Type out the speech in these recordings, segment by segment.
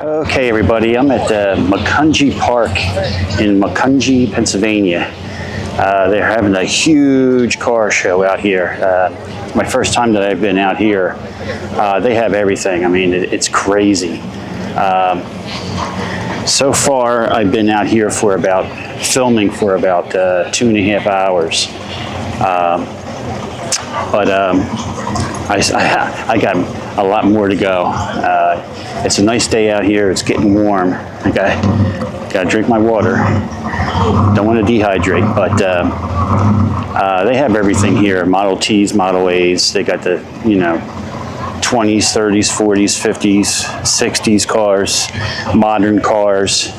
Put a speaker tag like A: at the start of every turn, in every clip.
A: Okay, everybody, I'm at Macungie Park in Macungie, Pennsylvania. They're having a huge car show out here. It's my first time that I've been out here. They have everything. I mean, it's crazy. So far, I've been out here for filming for about 2.5 hours. I got a lot more to go. It's a nice day out here. It's getting warm. I gotta drink my water. Don't want to dehydrate, but they have everything here. Model Ts, Model As. They got the 20s, 30s, 40s, 50s, 60s cars, modern cars.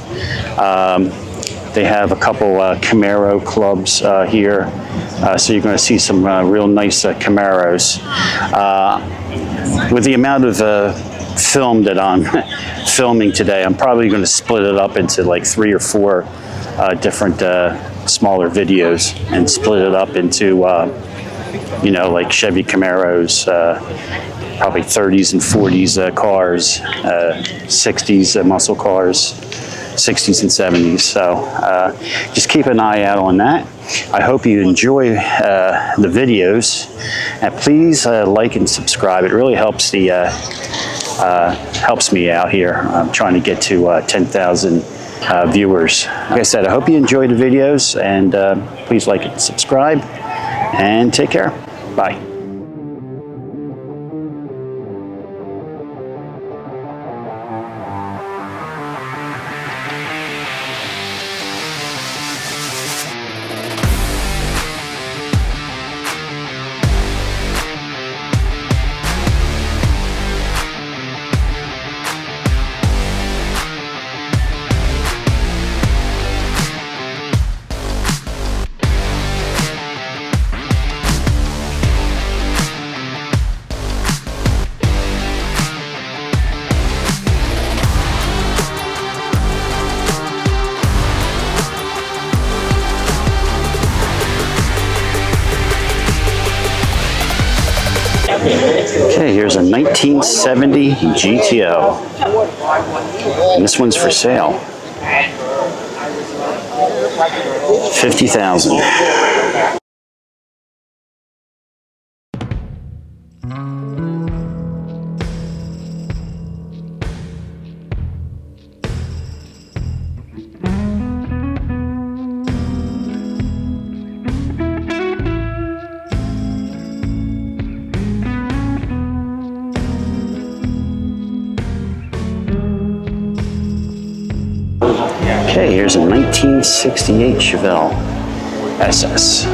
A: They have a couple Camaro clubs here, so you're going to see some real nice Camaros. With the amount of film that I'm filming today, I'm probably going to split it up into like 3 or 4 different smaller videos and split it up into like Chevy Camaros, probably 30s and 40s cars, 60s muscle cars, 60s and 70s. So just keep an eye out on that. I hope you enjoy the videos, and please like and subscribe. It really helps helps me out here. I'm trying to get to 10,000 viewers. Like I said, I hope you enjoy the videos, and please like and subscribe, and take care. Bye. Okay, here's a 1970 GTO, and this one's for sale. $50,000. Okay, here's a 1968 Chevelle SS.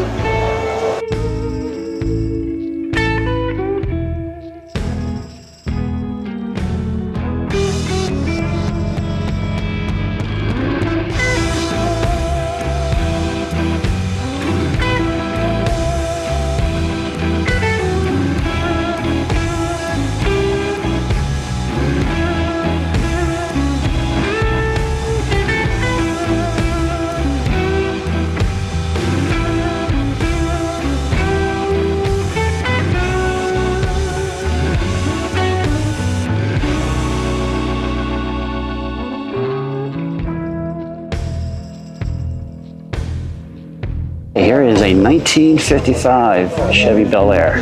A: Here is a 1955 Chevy Bel Air.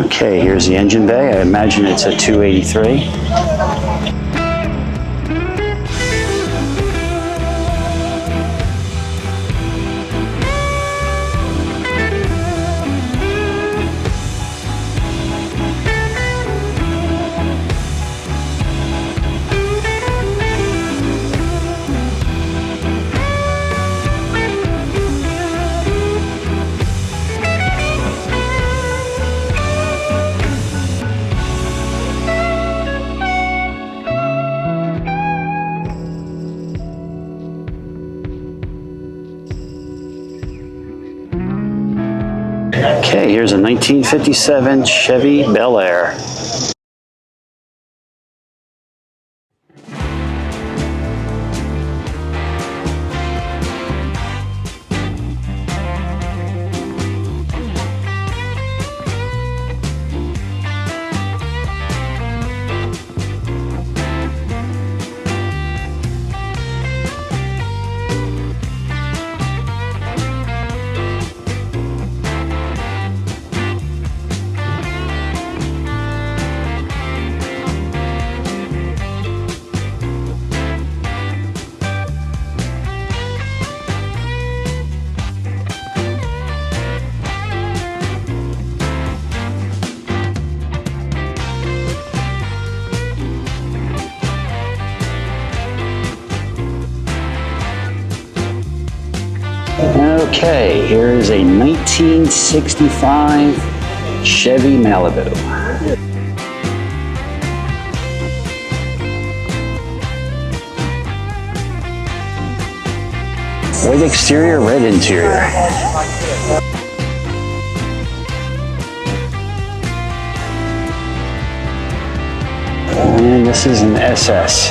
A: Okay, here's the engine bay. I imagine it's a 283. Okay, here's a 1957 Chevy Bel Air. Okay, here is a 1965 Chevy Malibu. White exterior, red interior. And this is an SS.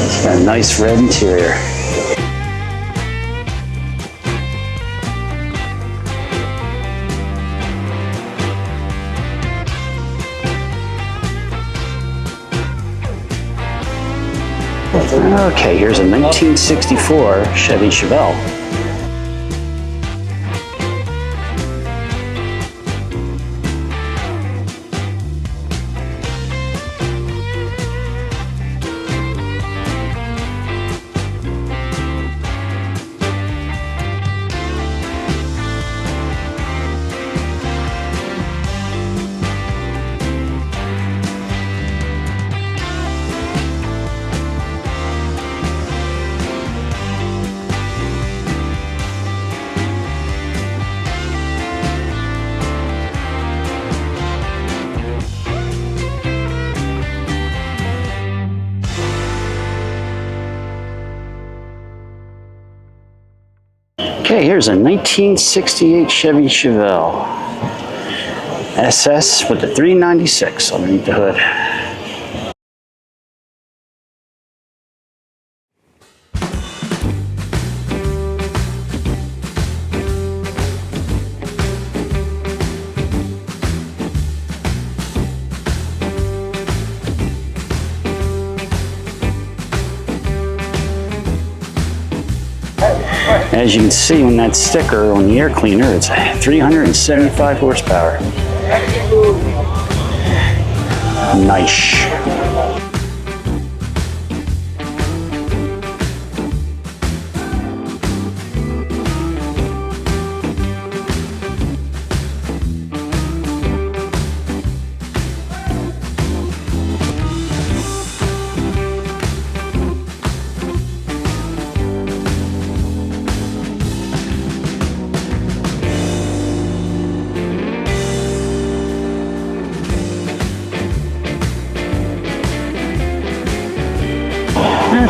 A: It's got a nice red interior. Okay, here's a 1964 Chevy Chevelle. Okay, here's a 1968 Chevy Chevelle SS with the 396 underneath the hood. As you can see on that sticker on the air cleaner, it's 375 horsepower. Nice.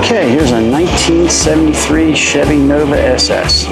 A: Okay, here's a 1973 Chevy Nova SS.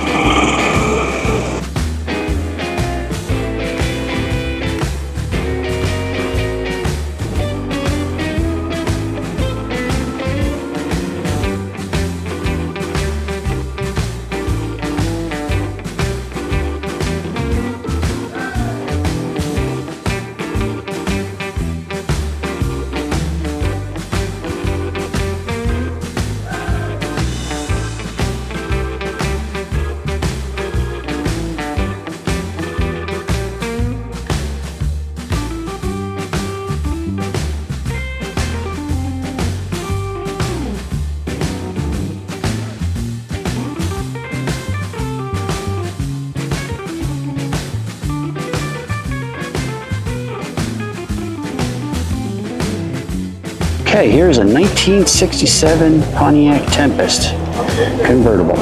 A: Okay, here's a 1967 Pontiac Tempest convertible.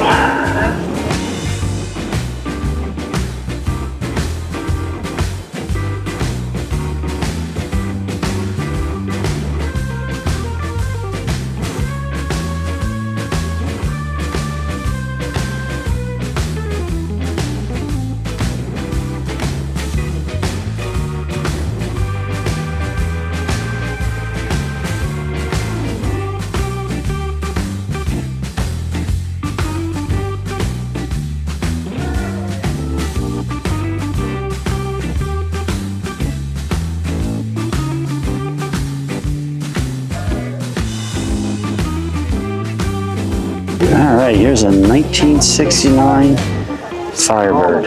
A: All right, here's a 1969 Firebird.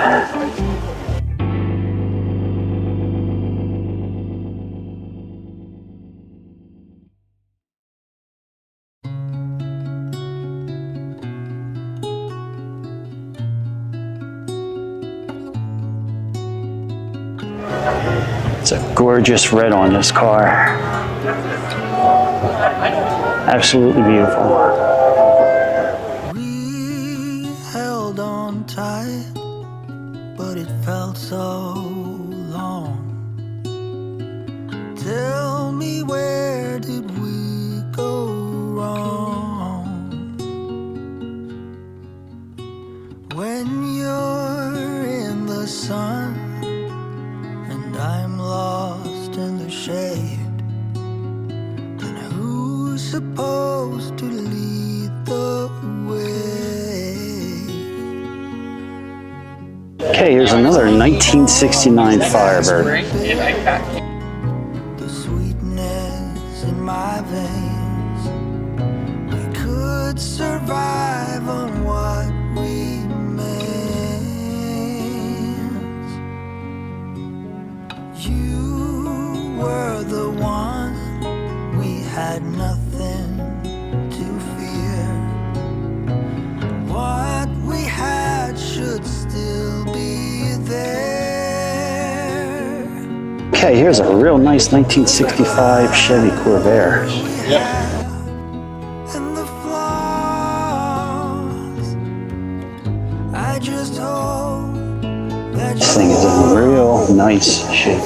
A: It's a gorgeous red on this car. Absolutely beautiful.
B: Tight, but it felt so long. Tell me, where did we go wrong? When you're in the sun and I'm lost in the shade, then who's supposed to lead the way?
A: Okay, here's another 1969 Firebird.
B: The sweetness in my veins, we could survive on what remains. You were the one, we had nothing to fear. What we had should still be there.
A: Okay, here's a real nice 1965 Chevy Corvair.
B: Yep. And the flaws, I just hope that
A: This thing is in real nice shape.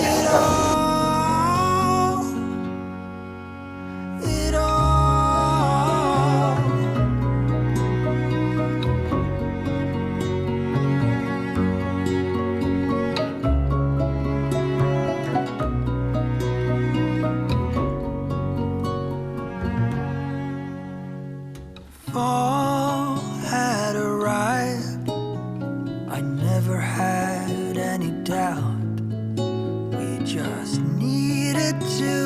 B: it all. Fall had arrived, I never had any doubt. We just needed to